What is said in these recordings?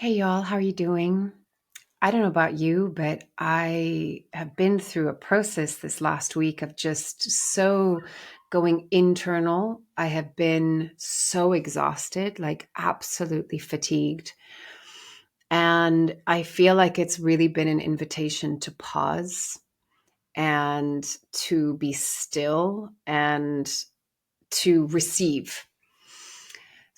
Hey y'all, how are you doing? I don't know about you, but I have been through a process this last week of just so going internal. I have been so exhausted, like absolutely fatigued. And I feel like it's really been an invitation to pause and to be still and to receive.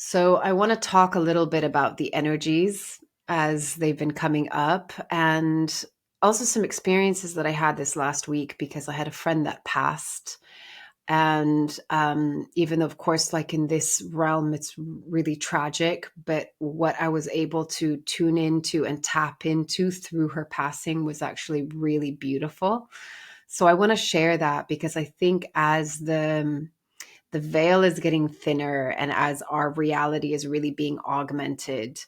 So, I want to talk a little bit about the energies as they've been coming up and also some experiences that I had this last week because I had a friend that passed. And even though, of course, like in this realm, it's really tragic, but what I was able to tune into and tap into through her passing was actually really beautiful. So, I want to share that because I think as the veil is getting thinner and as our reality is really being augmented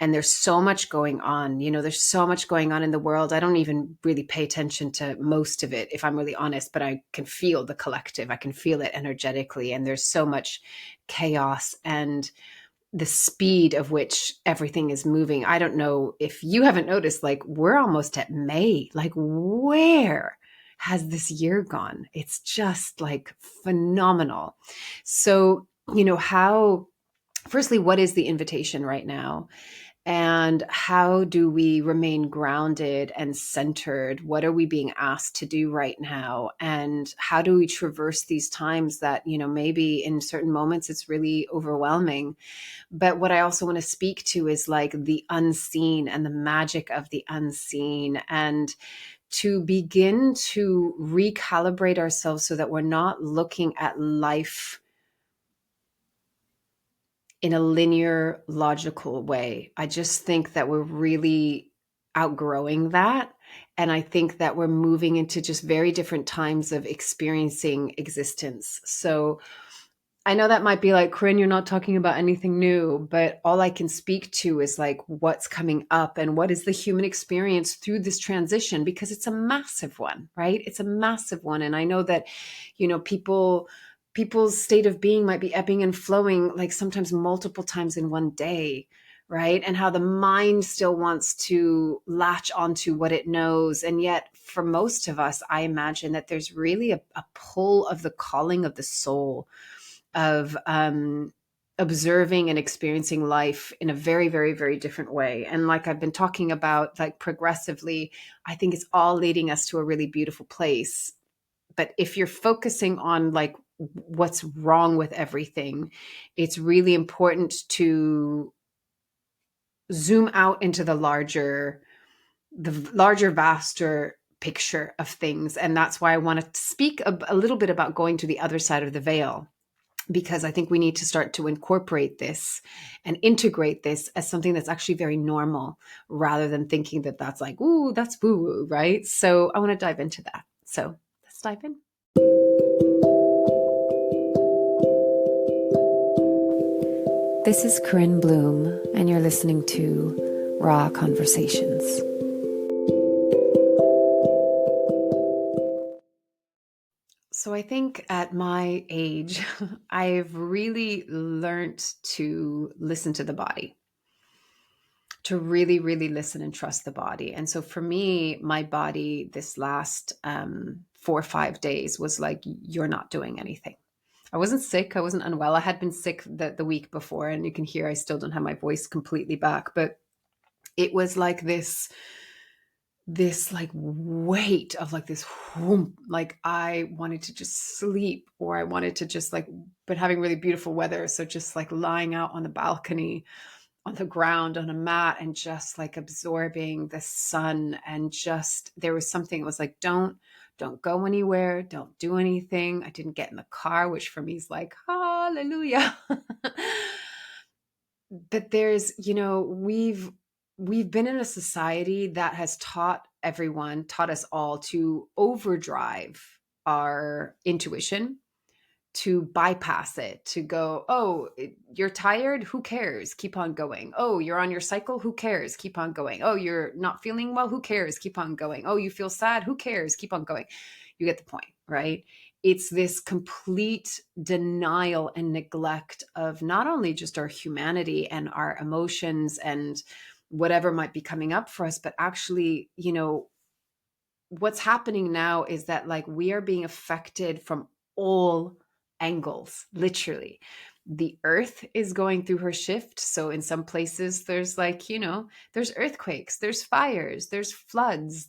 and there's so much going on, there's so much going on in the world. I don't even really pay attention to most of it, if I'm really honest, but I can feel the collective. I can feel it energetically, and there's so much chaos and the speed of which everything is moving. I don't know if you haven't noticed, like we're almost at May. Like, where has this year gone? It's just like phenomenal. So, how, firstly, what is the invitation right now? And how do we remain grounded and centered? What are we being asked to do right now? And how do we traverse these times that, maybe in certain moments it's really overwhelming? But what I also want to speak to is like the unseen and the magic of the unseen, and to begin to recalibrate ourselves so that we're not looking at life in a linear, logical way. I just think that we're really outgrowing that. And I think that we're moving into just very different times of experiencing existence. So I know that might be like, Corinne, you're not talking about anything new, but all I can speak to is like what's coming up and what is the human experience through this transition, because it's a massive one, right? It's a massive one. And I know that, people's state of being might be ebbing and flowing, like sometimes multiple times in one day, right? And how the mind still wants to latch onto what it knows. And yet, for most of us, I imagine that there's really a pull of the calling of the soul of observing and experiencing life in a very, very, very different way. And like I've been talking about, like progressively, I think it's all leading us to a really beautiful place. But if you're focusing on like what's wrong with everything, it's really important to zoom out into the larger, vaster picture of things. And that's why I want to speak a little bit about going to the other side of the veil, because I think we need to start to incorporate this and integrate this as something that's actually very normal, rather than thinking that that's like, ooh, that's woo woo, right? So I want to dive into that. So let's dive in. This is Corinne Bloom, and you're listening to Raw Conversations. So I think at my age, I've really learned to listen to the body, to really, really listen and trust the body. And so for me, my body this last 4 or 5 days was like, you're not doing anything. I wasn't sick. I wasn't unwell. I had been sick the week before, and you can hear I still don't have my voice completely back, but it was like this like weight of like this whoomp, like I wanted to just sleep, or I wanted to just like, but having really beautiful weather, so just like lying out on the balcony on the ground on a mat and just like absorbing the sun. And just there was something, it was like, don't go anywhere, don't do anything. I didn't get in the car, which for me is like hallelujah. But there's, we've been in a society that has taught us all to overdrive our intuition, to bypass it, to go, oh, you're tired, who cares, keep on going. Oh, you're on your cycle, who cares, keep on going. Oh, you're not feeling well, who cares, keep on going. Oh, you feel sad, who cares, keep on going. You get the point, right? It's this complete denial and neglect of not only just our humanity and our emotions and whatever might be coming up for us. But actually, what's happening now is that like we are being affected from all angles, literally. The earth is going through her shift. So in some places there's like, there's earthquakes, there's fires, there's floods,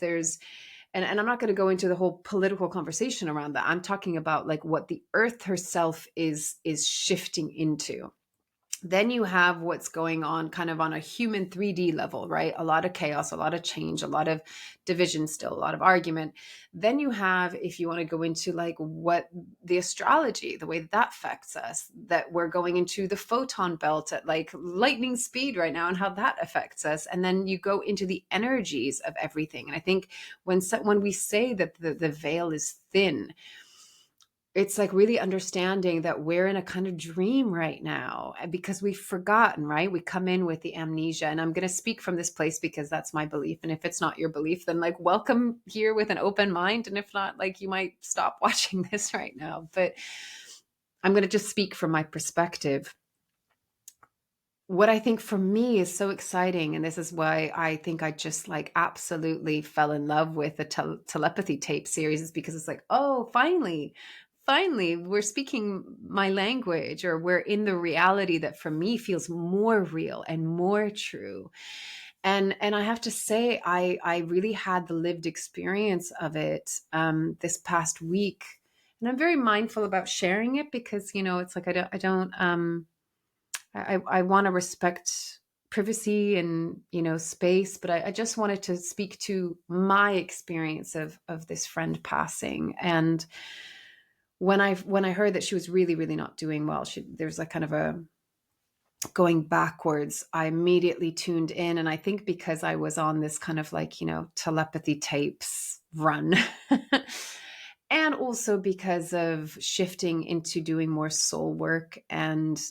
and I'm not going to go into the whole political conversation around that. I'm talking about like what the earth herself is shifting into. Then you have what's going on kind of on a human 3D level, right? A lot of chaos, a lot of change, a lot of division still, a lot of argument. Then you have, if you want to go into like what the astrology, the way that affects us, that we're going into the photon belt at like lightning speed right now and how that affects us. And then you go into the energies of everything. And I think when we say that the veil is thin, it's like really understanding that we're in a kind of dream right now because we've forgotten, right? We come in with the amnesia, and I'm going to speak from this place because that's my belief. And if it's not your belief, then like welcome here with an open mind. And if not, like you might stop watching this right now. But I'm going to just speak from my perspective. What I think for me is so exciting, and this is why I think I just like absolutely fell in love with the telepathy tape series, is because it's like, oh, finally, we're speaking my language, or we're in the reality that for me feels more real and more true. And I have to say, I really had the lived experience of it this past week, and I'm very mindful about sharing it because it's like I want to respect privacy and space, but I just wanted to speak to my experience of this friend passing. And when I heard that she was really, really not doing well, there's like kind of a going backwards, I immediately tuned in. And I think because I was on this kind of like, telepathy tapes run, and also because of shifting into doing more soul work. And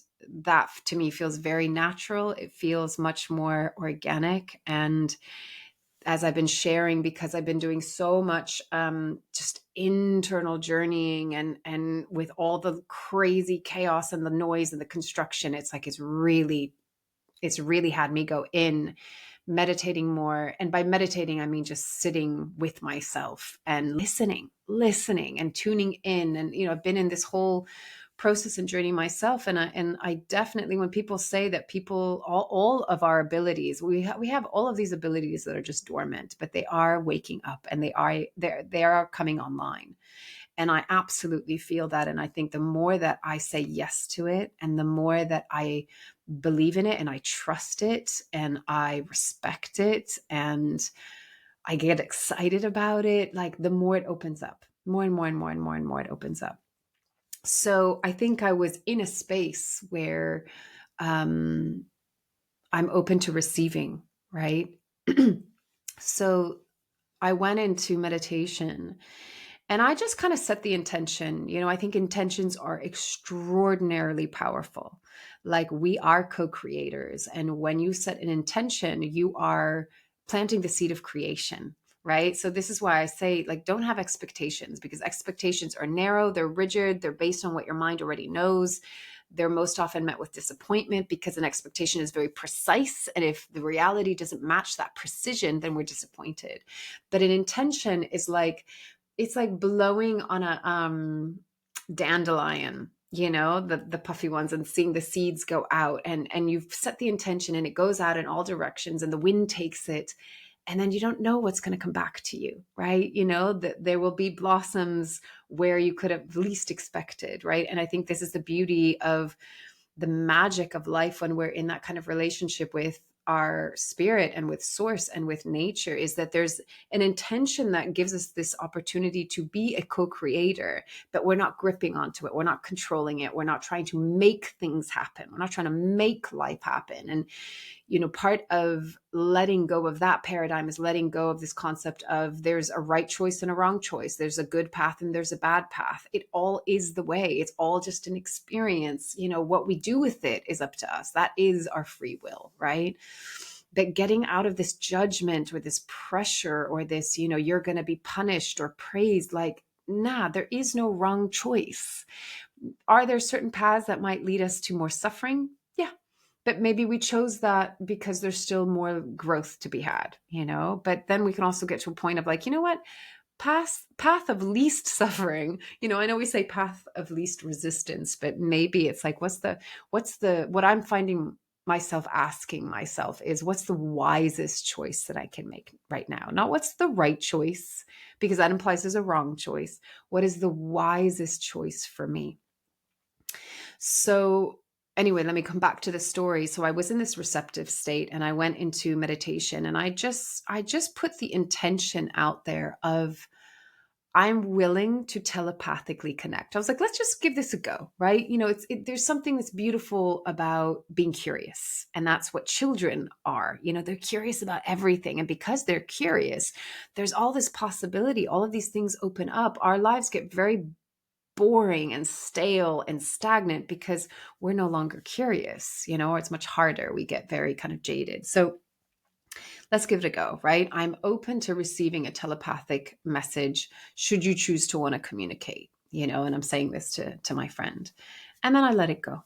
that to me feels very natural. It feels much more organic. And as I've been sharing, because I've been doing so much just internal journeying, and with all the crazy chaos and the noise and the construction, it's really had me go in, meditating more. And by meditating, I mean just sitting with myself and listening and tuning in. And I've been in this whole process and journey myself, and I definitely, when people say that people all of our abilities, we have all of these abilities that are just dormant, but they are waking up, and they are coming online. And I absolutely feel that. And I think the more that I say yes to it, and the more that I believe in it, and I trust it, and I respect it, and I get excited about it, like the more it opens up, more and more and more and more and more it opens up. So I think I was in a space where I'm open to receiving, right? So I went into meditation, and I just kind of set the intention. I think intentions are extraordinarily powerful. Like we are co-creators. And when you set an intention, you are planting the seed of creation, right? So this is why I say, like, don't have expectations, because expectations are narrow, they're rigid, they're based on what your mind already knows. They're most often met with disappointment because an expectation is very precise. And if the reality doesn't match that precision, then we're disappointed. But an intention is like, it's like blowing on a dandelion, the puffy ones, and seeing the seeds go out, and you've set the intention, and it goes out in all directions, and the wind takes it, and then you don't know what's going to come back to you, right? That there will be blossoms where you could have least expected, right? And I think this is the beauty of the magic of life when we're in that kind of relationship with our spirit and with source and with nature, is that there's an intention that gives us this opportunity to be a co-creator, but we're not gripping onto it. We're not controlling it. We're not trying to make things happen. We're not trying to make life happen. And part of letting go of that paradigm is letting go of this concept of there's a right choice and a wrong choice. There's a good path and there's a bad path. It all is the way. It's all just an experience. What we do with it is up to us. That is our free will, right? But getting out of this judgment or this pressure or this, you're going to be punished or praised, like, nah, there is no wrong choice. Are there certain paths that might lead us to more suffering? Yeah. But maybe we chose that because there's still more growth to be had, but then we can also get to a point of like, you know what, path of least suffering. I know we say path of least resistance, but maybe it's like, what I'm finding myself asking myself is, what's the wisest choice that I can make right now? Not what's the right choice, because that implies there's a wrong choice. What is the wisest choice for me? So anyway, let me come back to the story. So I was in this receptive state and I went into meditation, and I just put the intention out there of, I'm willing to telepathically connect. I was like, let's just give this a go, right? There's something that's beautiful about being curious. And that's what children are. They're curious about everything. And because they're curious, there's all this possibility. All of these things open up. Our lives get very boring and stale and stagnant because we're no longer curious, or it's much harder. We get very kind of jaded. So let's give it a go, right? I'm open to receiving a telepathic message should you choose to want to communicate, and I'm saying this to my friend. And then I let it go.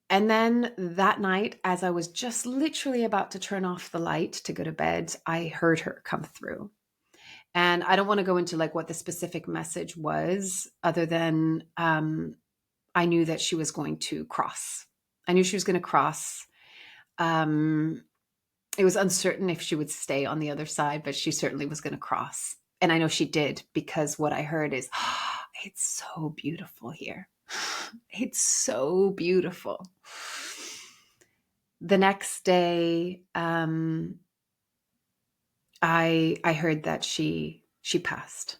And then that night, as I was just literally about to turn off the light to go to bed, I heard her come through. And I don't want to go into like what the specific message was, other than I knew that she was going to cross. I knew she was going to cross. It was uncertain if she would stay on the other side, but she certainly was going to cross. And I know she did, because what I heard is, oh, it's so beautiful here. It's so beautiful. The next day, I heard that she passed.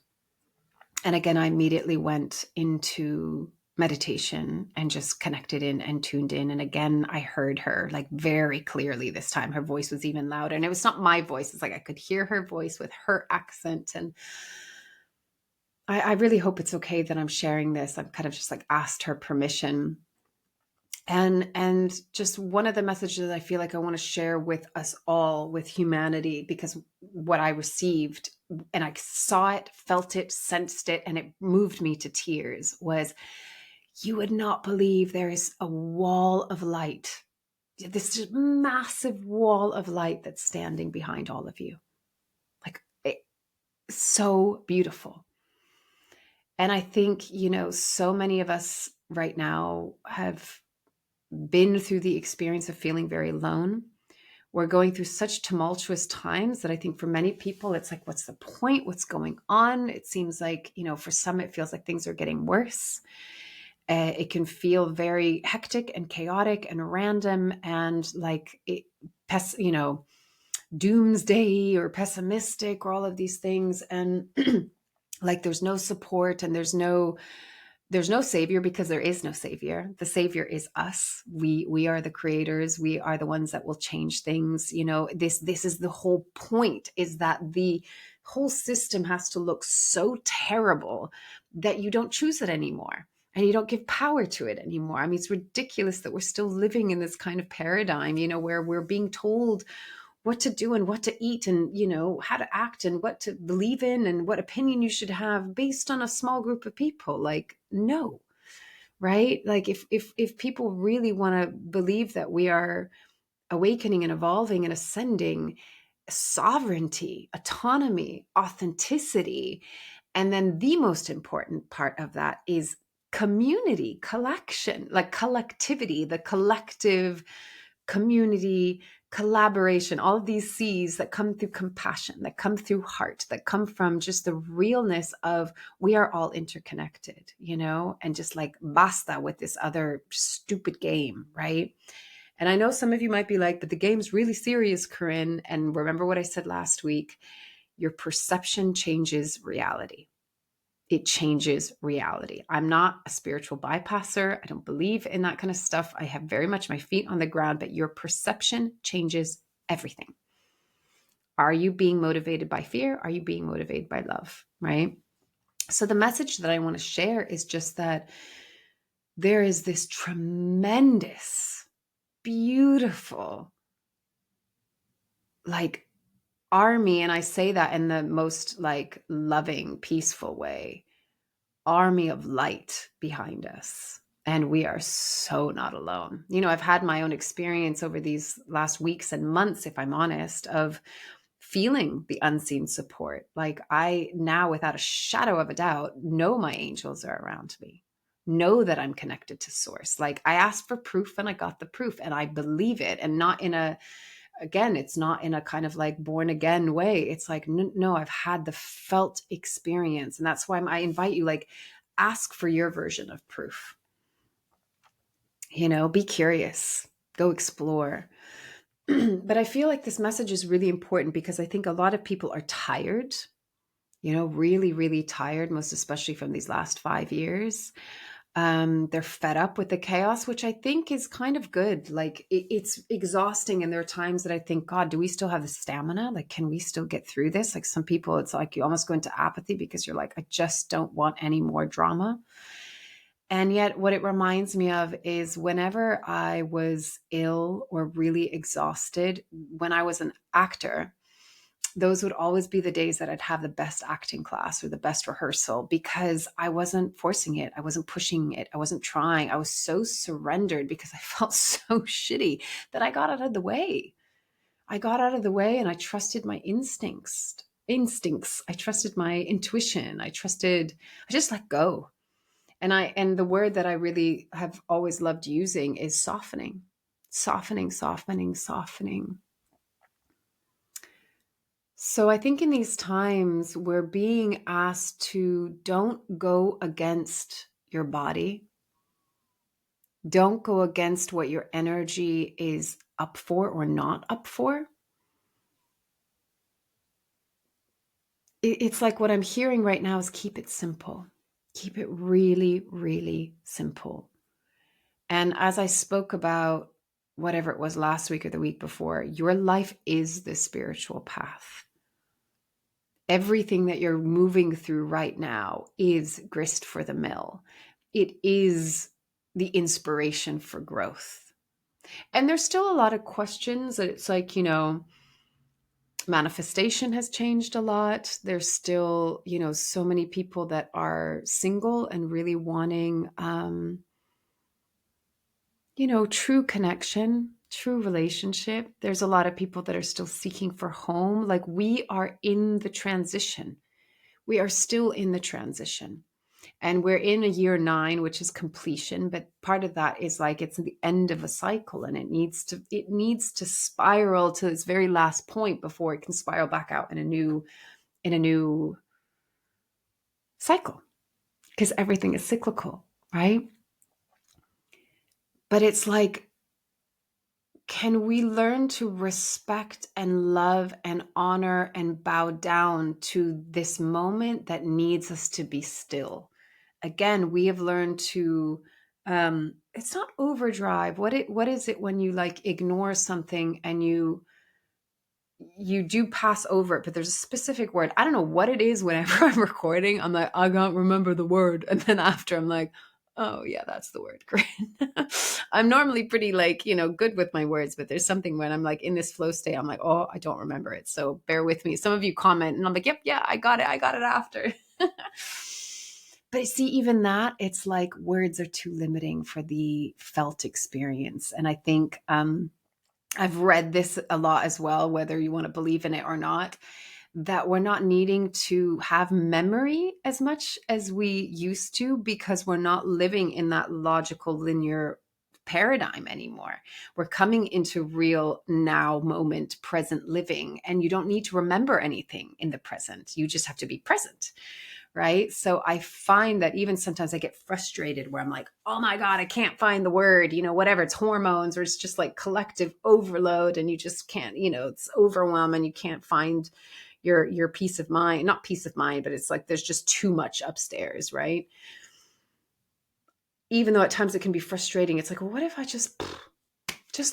And again, I immediately went into meditation and just connected in and tuned in. And again, I heard her like very clearly this time. Her voice was even louder. And it was not my voice. It's like I could hear her voice with her accent. And I really hope it's okay that I'm sharing this. I've kind of just like asked her permission. And just one of the messages I feel like I want to share with us all, with humanity, because what I received, and I saw it, felt it, sensed it, and it moved me to tears, was, you would not believe there is a wall of light, this massive wall of light that's standing behind all of you. Like, so beautiful. And I think, so many of us right now have been through the experience of feeling very alone. We're going through such tumultuous times that I think for many people, it's like, what's the point? What's going on? It seems like, for some, it feels like things are getting worse. It can feel very hectic and chaotic and random, and like doomsday or pessimistic, or all of these things. And like, there's no support, and there's no savior, because there is no savior. The savior is us. We are the creators. We are the ones that will change things. This is the whole point, is that the whole system has to look so terrible that you don't choose it anymore. And you don't give power to it anymore. I mean, it's ridiculous that we're still living in this kind of paradigm, where we're being told what to do and what to eat, and how to act and what to believe in and what opinion you should have based on a small group of people. Like, no, right? Like, if people really want to believe that we are awakening and evolving and ascending, sovereignty, autonomy, authenticity, and then the most important part of that is community, collection, like collectivity, the collective community, collaboration, all of these C's that come through compassion, that come through heart, that come from just the realness of, we are all interconnected, and just like, basta with this other stupid game, right? And I know some of you might be like, but the game's really serious, Corinne. And remember what I said last week, your perception changes reality. It changes reality. I'm not a spiritual bypasser. I don't believe in that kind of stuff. I have very much my feet on the ground, but your perception changes everything. Are you being motivated by fear? Are you being motivated by love? Right? So the message that I want to share is just that there is this tremendous, beautiful, like, army, and I say that in the most like loving, peaceful way, army of light behind us. And we are so not alone. I've had my own experience over these last weeks and months, if I'm honest, of feeling the unseen support. Like, I now, without a shadow of a doubt, know my angels are around me, know that I'm connected to source. Like, I asked for proof and I got the proof, and I believe it. And not in a, again, it's not in a kind of like born again way. It's like, no, I've had the felt experience. And that's why I invite you, like, ask for your version of proof. Be curious, go explore. But I feel like this message is really important because I think a lot of people are tired, really, really tired, most especially from these last 5 years. They're fed up with the chaos, which I think is kind of good. Like, it's exhausting. And there are times that I think, God, do we still have the stamina? Like, can we still get through this? Like, some people, it's like you almost go into apathy because you're like, I just don't want any more drama. And yet, what it reminds me of is whenever I was ill or really exhausted, when I was an actor, those would always be the days that I'd have the best acting class or the best rehearsal, because I wasn't forcing it. I wasn't pushing it. I wasn't trying. I was so surrendered because I felt so shitty that I got out of the way. I got out of the way and I trusted my instincts. I trusted my intuition. I just let go. And the word that I really have always loved using is softening. Softening. So I think in these times we're being asked to don't go against your body. Don't go against what your energy is up for or not up for. It's like what I'm hearing right now is keep it simple. Keep it really, really simple. And as I spoke about whatever it was last week or the week before, your life is the spiritual path. Everything that you're moving through right now is grist for the mill. It is the inspiration for growth. And there's still a lot of questions that it's like, manifestation has changed a lot. There's still, so many people that are single and really wanting, true connection, true relationship. There's a lot of people that are still seeking for home. Like, we are in the transition. We are still in the transition. And we're in a year 9, which is completion. But part of that is like, it's the end of a cycle, and it needs to spiral to its very last point before it can spiral back out in a new cycle, because everything is cyclical, right? But it's like, can we learn to respect and love and honor and bow down to this moment that needs us to be still? Again, we have learned to, it's not overdrive. What is it when you like ignore something and you do pass over it, but there's a specific word. I don't know what it is. Whenever I'm recording, I'm like, I can't remember the word. And then after I'm like, oh yeah, that's the word. Great. I'm normally pretty like, good with my words, but there's something when I'm like in this flow state, I'm like, oh, I don't remember it. So bear with me. Some of you comment and I'm like, yep, yeah, I got it. I got it after. But see, even that, it's like words are too limiting for the felt experience. And I think, I've read this a lot as well, whether you want to believe in it or not, that we're not needing to have memory as much as we used to, because we're not living in that logical linear paradigm anymore. We're coming into real now moment, present living, and you don't need to remember anything in the present. You just have to be present. Right. So I find that even sometimes I get frustrated where I'm like, oh my God, I can't find the word, whatever, it's hormones or it's just like collective overload and you just can't, it's overwhelm and you can't find your peace of mind, not peace of mind, but it's like, there's just too much upstairs. Right. Even though at times it can be frustrating. It's like, well, what if I just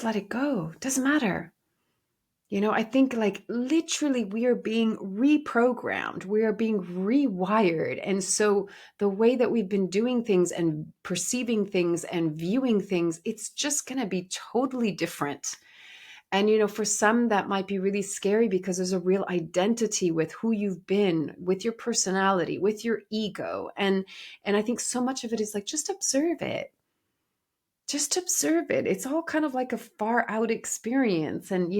let it go? It doesn't matter. I think like literally we are being reprogrammed. We are being rewired. And so the way that we've been doing things and perceiving things and viewing things, it's just going to be totally different. And, for some that might be really scary because there's a real identity with who you've been, with your personality, with your ego. And I think so much of it is like, just observe it. just observe it. It's all kind of like a far out experience. And,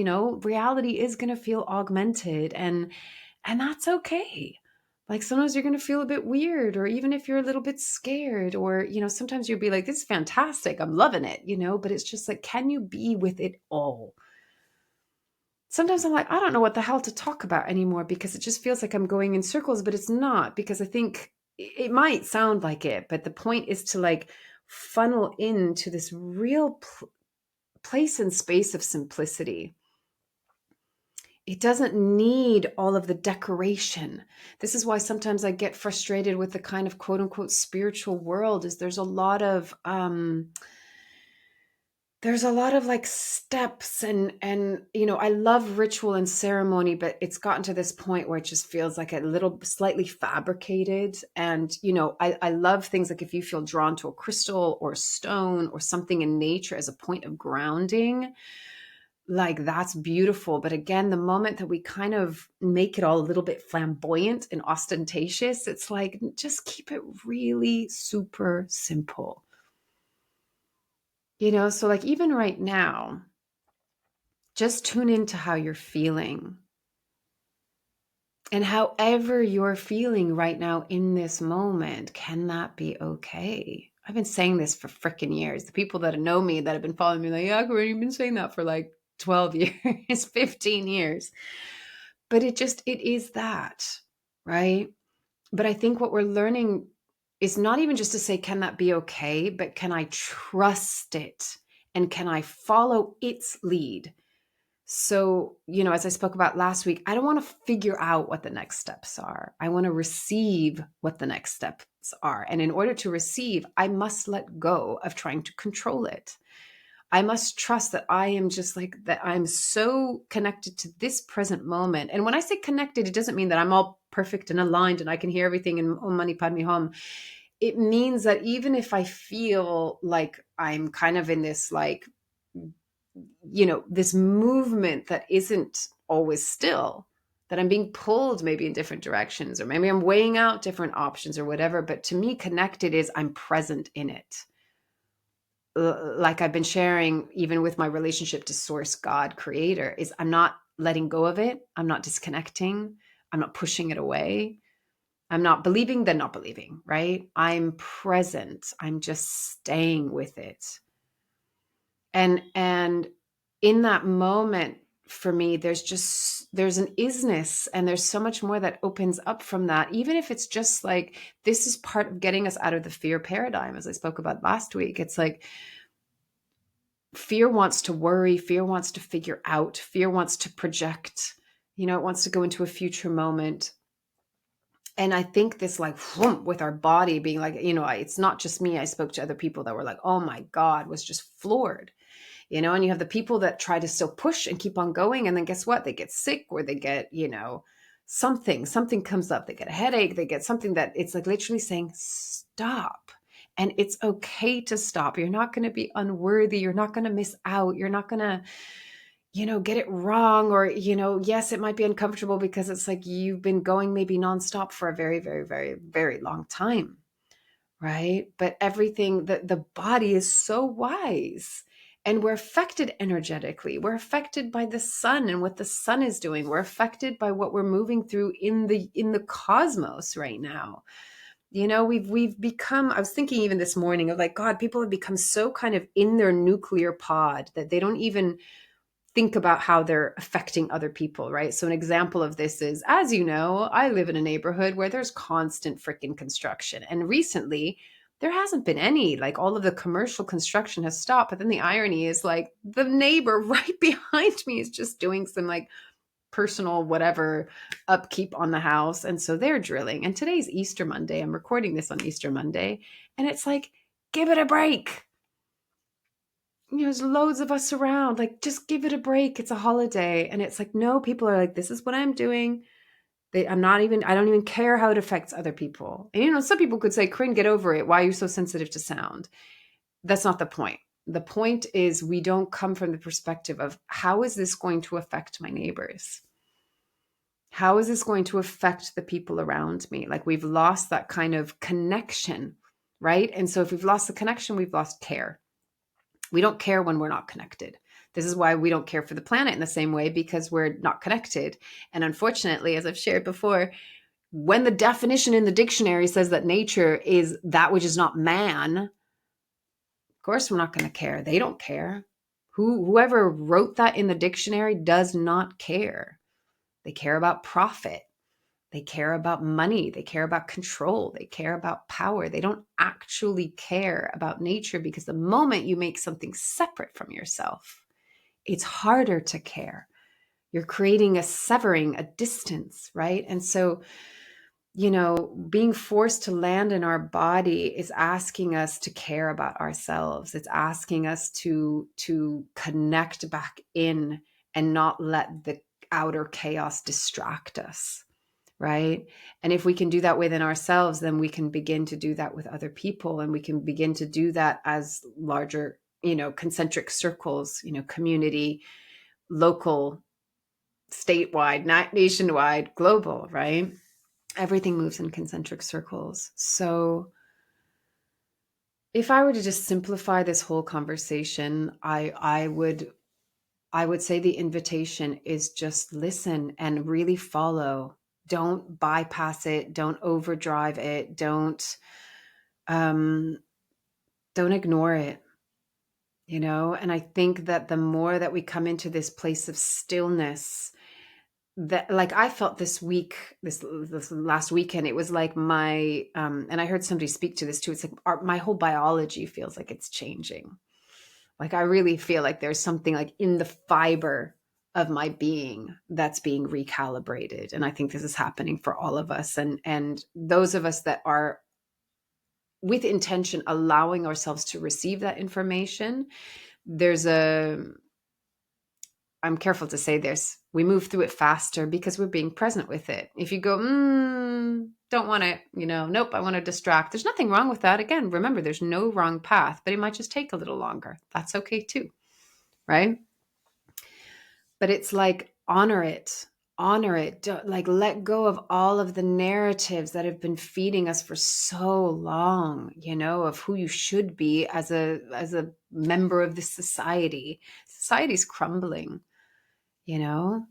reality is going to feel augmented, and that's okay. Like sometimes you're going to feel a bit weird, or even if you're a little bit scared, or, sometimes you'll be like, this is fantastic. I'm loving it, but it's just like, can you be with it all? Sometimes I'm like, I don't know what the hell to talk about anymore, because it just feels like I'm going in circles, but it's not, because I think it might sound like it, but the point is to like funnel into this real place and space of simplicity. It doesn't need all of the decoration. This is why sometimes I get frustrated with the kind of quote unquote spiritual world. Is there's a lot of like steps, and I love ritual and ceremony, but it's gotten to this point where it just feels like a little slightly fabricated. And I love things like if you feel drawn to a crystal or a stone or something in nature as a point of grounding, like that's beautiful. But again, the moment that we kind of make it all a little bit flamboyant and ostentatious, it's like, just keep it really super simple. So like even right now, just tune into how you're feeling. And however you're feeling right now in this moment, can that be okay? I've been saying this for freaking years. The people that know me, that have been following me, like, yeah, Corinne, you've been saying that for like 12 years, 15 years. But it is that, right? But I think what we're learning is not even just to say, can that be okay? But can I trust it? And can I follow its lead? So, as I spoke about last week, I don't want to figure out what the next steps are. I want to receive what the next steps are. And in order to receive, I must let go of trying to control it. I must trust that I am just like that. I'm so connected to this present moment. And when I say connected, it doesn't mean that I'm all perfect and aligned and I can hear everything and Om Mani Padme Hum. It means that even if I feel like I'm kind of in this like, this movement that isn't always still, that I'm being pulled maybe in different directions, or maybe I'm weighing out different options or whatever. But to me, connected is I'm present in it. Like I've been sharing, even with my relationship to source, God, creator, is I'm not letting go of it. I'm not disconnecting. I'm not pushing it away. I'm not believing, then not believing, right? I'm present. I'm just staying with it. And in that moment, for me, there's an isness, and there's so much more that opens up from that. Even if it's just like, this is part of getting us out of the fear paradigm, as I spoke about last week. It's like, fear wants to worry, fear wants to figure out, fear wants to project, it wants to go into a future moment. And I think this like with our body being like, it's not just me. I spoke to other people that were like, oh my God, was just floored. And you have the people that try to still push and keep on going. And then guess what? They get sick, or they get, something comes up. They get a headache. They get something that it's like literally saying, stop. And it's okay to stop. You're not going to be unworthy. You're not going to miss out. You're not going to, get it wrong. Or, yes, it might be uncomfortable because it's like you've been going maybe nonstop for a very, very, very, very long time. Right. But everything, the body is so wise. And we're affected energetically. We're affected by the sun and what the sun is doing. We're affected by what we're moving through in the cosmos right now. We've become, I was thinking even this morning of like, God, people have become so kind of in their nuclear pod that they don't even think about how they're affecting other people, right? So an example of this is, as you know, I live in a neighborhood where there's constant freaking construction. And recently, there hasn't been any, like all of the commercial construction has stopped. But then the irony is like the neighbor right behind me is just doing some like personal whatever upkeep on the house. And so they're drilling. And today's Easter Monday. I'm recording this on Easter Monday. And it's like, give it a break. There's loads of us around. Like, just give it a break. It's a holiday. And it's like, no, people are like, this is what I'm doing. I don't even care how it affects other people. And, some people could say, Corinne, get over it. Why are you so sensitive to sound? That's not the point. The point is we don't come from the perspective of how is this going to affect my neighbors? How is this going to affect the people around me? Like we've lost that kind of connection, right? And so if we've lost the connection, we've lost care. We don't care when we're not connected. This is why we don't care for the planet in the same way, because we're not connected. And unfortunately, as I've shared before, when the definition in the dictionary says that nature is that which is not man, of course we're not going to care. They don't care. Whoever wrote that in the dictionary does not care. They care about profit. They care about money. They care about control. They care about power. They don't actually care about nature, because the moment you make something separate from yourself, it's harder to care. You're creating a severing, a distance, right? And so, being forced to land in our body is asking us to care about ourselves. It's asking us to connect back in and not let the outer chaos distract us, right? And if we can do that within ourselves, then we can begin to do that with other people, and we can begin to do that as larger, concentric circles, community, local, statewide, not nationwide, global, right? Everything moves in concentric circles. So if I were to just simplify this whole conversation, I would say the invitation is just listen and really follow. Don't bypass it. Don't overdrive it. Don't ignore it. And I think that the more that we come into this place of stillness, that, like, I felt this week, this last weekend, it was like my and I heard somebody speak to this too. It's like my whole biology feels like it's changing. Like, I really feel like there's something like in the fiber of my being that's being recalibrated. And I think this is happening for all of us. And those of us that are with intention allowing ourselves to receive that information, I'm careful to say this, we move through it faster because we're being present with it. If you go, don't want to, nope, I want to distract. There's nothing wrong with that. Again, remember, there's no wrong path, but it might just take a little longer. That's okay too, right? But it's like, honor it. Like, let go of all of the narratives that have been feeding us for so long, of who you should be as a member of this society. Society's crumbling. And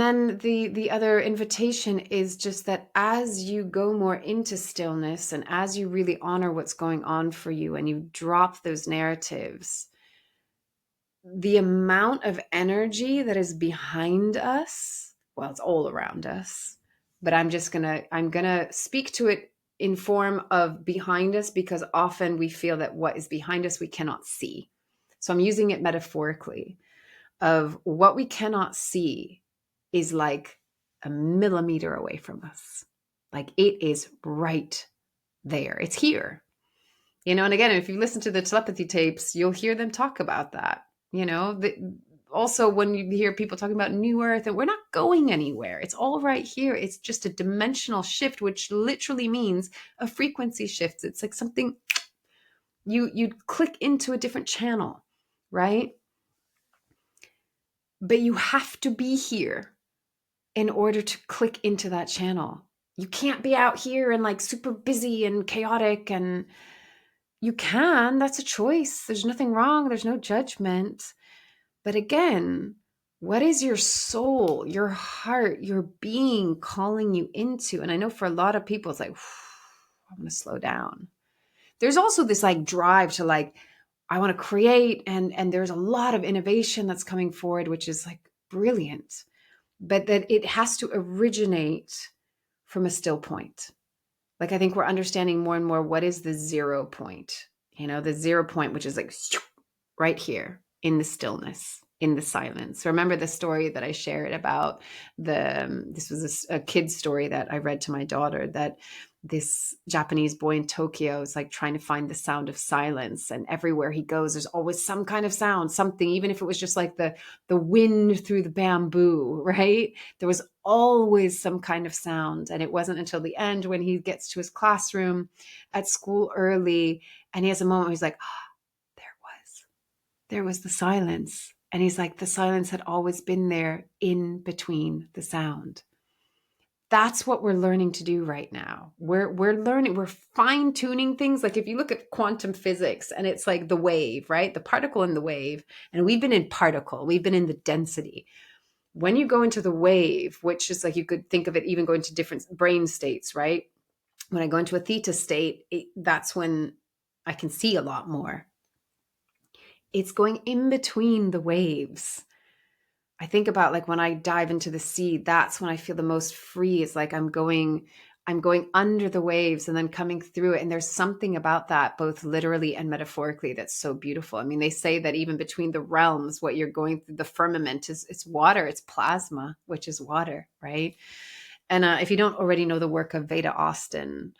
then the other invitation is just that as you go more into stillness and as you really honor what's going on for you and you drop those narratives, the amount of energy that is behind us, well, it's all around us, but I'm gonna speak to it in form of behind us, because often we feel that what is behind us we cannot see. So I'm using it metaphorically, of what we cannot see is like a millimeter away from us. Like, it is right there. It's here. And again, if you listen to the telepathy tapes, you'll hear them talk about that. Also, when you hear people talking about New Earth, and we're not going anywhere. It's all right here. It's just a dimensional shift, which literally means a frequency shift. It's like something you'd click into a different channel, right? But you have to be here in order to click into that channel. You can't be out here and like super busy and chaotic, and you can, that's a choice. There's nothing wrong. There's no judgment. But again, what is your soul, your heart, your being calling you into? And I know for a lot of people, it's like, I'm going to slow down. There's also this like drive to like, I want to create. And there's a lot of innovation that's coming forward, which is like brilliant. But that it has to originate from a still point. Like, I think we're understanding more and more what is the 0 point, the 0 point, which is like right here in the stillness, in the silence. Remember the story that I shared about this was a kid's story that I read to my daughter, that this Japanese boy in Tokyo is like trying to find the sound of silence. And everywhere he goes, there's always some kind of sound, something, even if it was just like the wind through the bamboo, right? There was always some kind of sound. And it wasn't until the end, when he gets to his classroom at school early, and he has a moment where he's like, oh, there was the silence. And he's like, the silence had always been there in between the sound. That's what we're learning to do right now. We're fine tuning things. Like if you look at quantum physics and it's like the wave, right? The particle and the wave. And we've been in particle, we've been in the density. When you go into the wave, which is like, you could think of it even going to different brain states, right? When I go into a theta state, that's when I can see a lot more. It's going in between the waves. I think about like when I dive into the sea, that's when I feel the most free. It's like I'm going under the waves and then coming through it. And there's something about that, both literally and metaphorically, that's so beautiful. I mean, they say that even between the realms, what you're going through, the firmament is it's water, it's plasma, which is water, right? And if you don't already know the work of Veda Austin,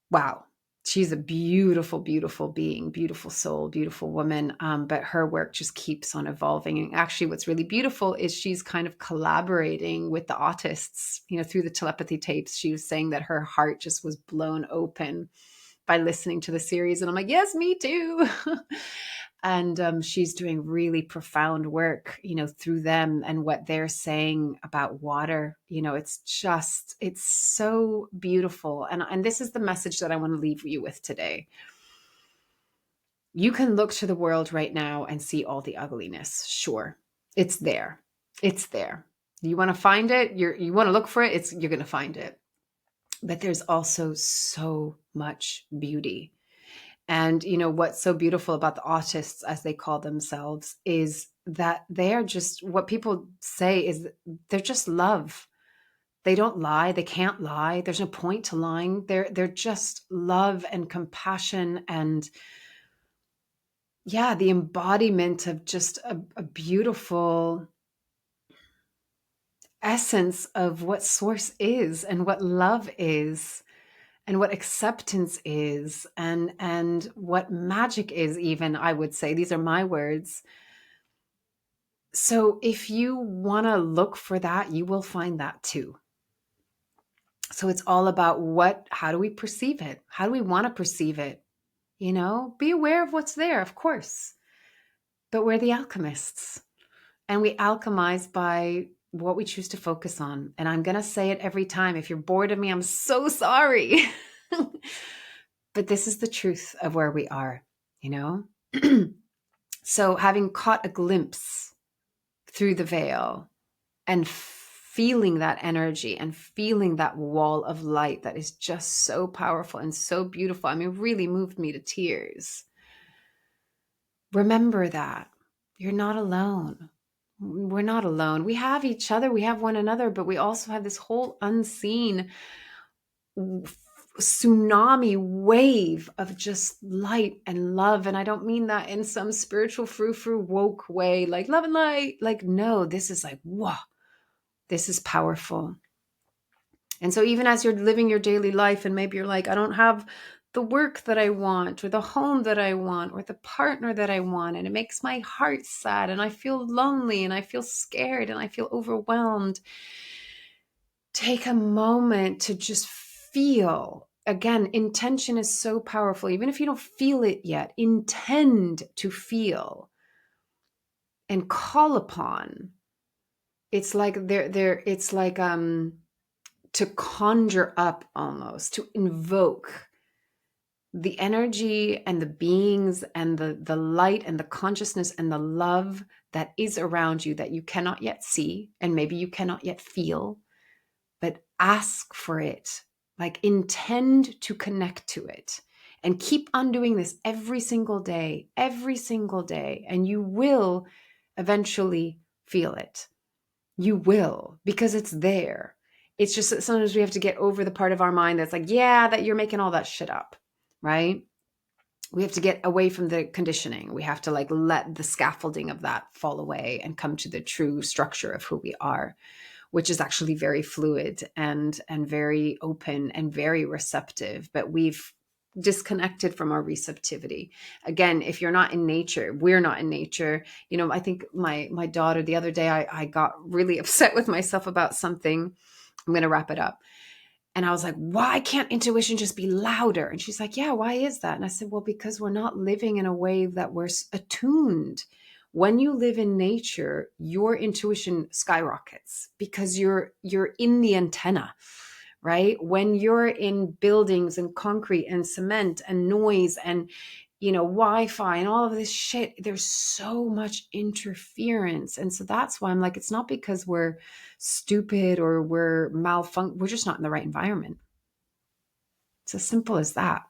wow, she's a beautiful, beautiful being, beautiful soul, beautiful woman. But her work just keeps on evolving. And actually, what's really beautiful is she's kind of collaborating with the autists, through the telepathy tapes. She was saying that her heart just was blown open by listening to the series. And I'm like, yes, me too. And she's doing really profound work, through them and what they're saying about water. It's so beautiful. And this is the message that I want to leave you with today. You can look to the world right now and see all the ugliness. Sure. It's there. It's there. You want to find it. You want to look for it. You're going to find it. But there's also so much beauty. And what's so beautiful about the autists, as they call themselves, is that they're just, what people say is they're just love. They don't lie. They can't lie. There's no point to lying. They're just love and compassion and, yeah, the embodiment of just a beautiful essence of what source is and what love is. And what acceptance is, and what magic is, even, I would say. These are my words. So if you want to look for that, you will find that too. So it's all about how do we perceive it? How do we want to perceive it? Be aware of what's there, of course. But we're the alchemists. And we alchemize by what we choose to focus on. And I'm going to say it every time. If you're bored of me, I'm so sorry. But this is the truth of where we are, So having caught a glimpse through the veil and feeling that energy and feeling that wall of light that is just so powerful and so beautiful, I mean, really moved me to tears. Remember that you're not alone. We're not alone. We have each other. We have one another, but we also have this whole unseen tsunami wave of just light and love. And I don't mean that in some spiritual frou-frou woke way, like love and light. Like, no, this is like, whoa, this is powerful. And so even as you're living your daily life and maybe you're like, I don't have the work that I want or the home that I want or the partner that I want, and it makes my heart sad and I feel lonely and I feel scared and I feel overwhelmed, take a moment to just feel. Again, intention is so powerful. Even if you don't feel it yet, intend to feel and call upon. It's like it's like to conjure up, almost to invoke the energy and the beings and the light and the consciousness and the love that is around you that you cannot yet see and maybe you cannot yet feel, but ask for it. Like, intend to connect to it and keep on doing this every single day, and you will eventually feel it. You will, because it's there. It's just that sometimes we have to get over the part of our mind that's like, yeah, that you're making all that shit up, right? We have to get away from the conditioning. We have to like let the scaffolding of that fall away and come to the true structure of who we are, which is actually very fluid and very open and very receptive. But we've disconnected from our receptivity. Again, if you're not in nature, we're not in nature. I think my daughter the other day, I got really upset with myself about something. I'm going to wrap it up. And I was like, why can't intuition just be louder? And she's like, yeah, why is that? And I said, well, because we're not living in a way that we're attuned. When you live in nature, your intuition skyrockets because you're in the antenna, right? When you're in buildings and concrete and cement and noise and Wi-Fi and all of this shit, there's so much interference. And so that's why I'm like, it's not because we're stupid or we're we're just not in the right environment. It's as simple as that.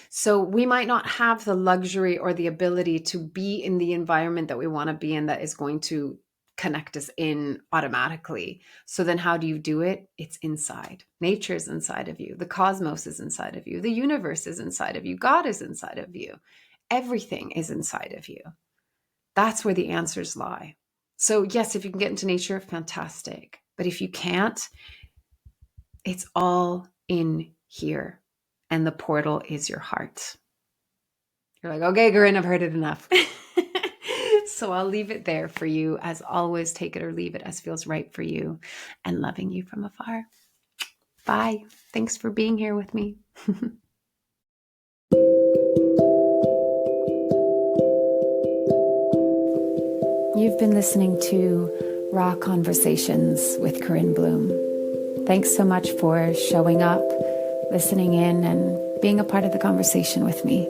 So we might not have the luxury or the ability to be in the environment that we want to be in that is going to connect us in automatically. So then how do you do it? It's inside. Nature is inside of you. The cosmos is inside of you. The universe is inside of you. God is inside of you. Everything is inside of you. That's where the answers lie. So yes, if you can get into nature, fantastic. But if you can't, it's all in here. And the portal is your heart. You're like, okay, Corinne, I've heard it enough. So I'll leave it there for you. As always, take it or leave it as feels right for you, and loving you from afar. Bye. Thanks for being here with me. You've been listening to Raw Conversations with Corinne Bloom. Thanks so much for showing up, listening in, and being a part of the conversation with me.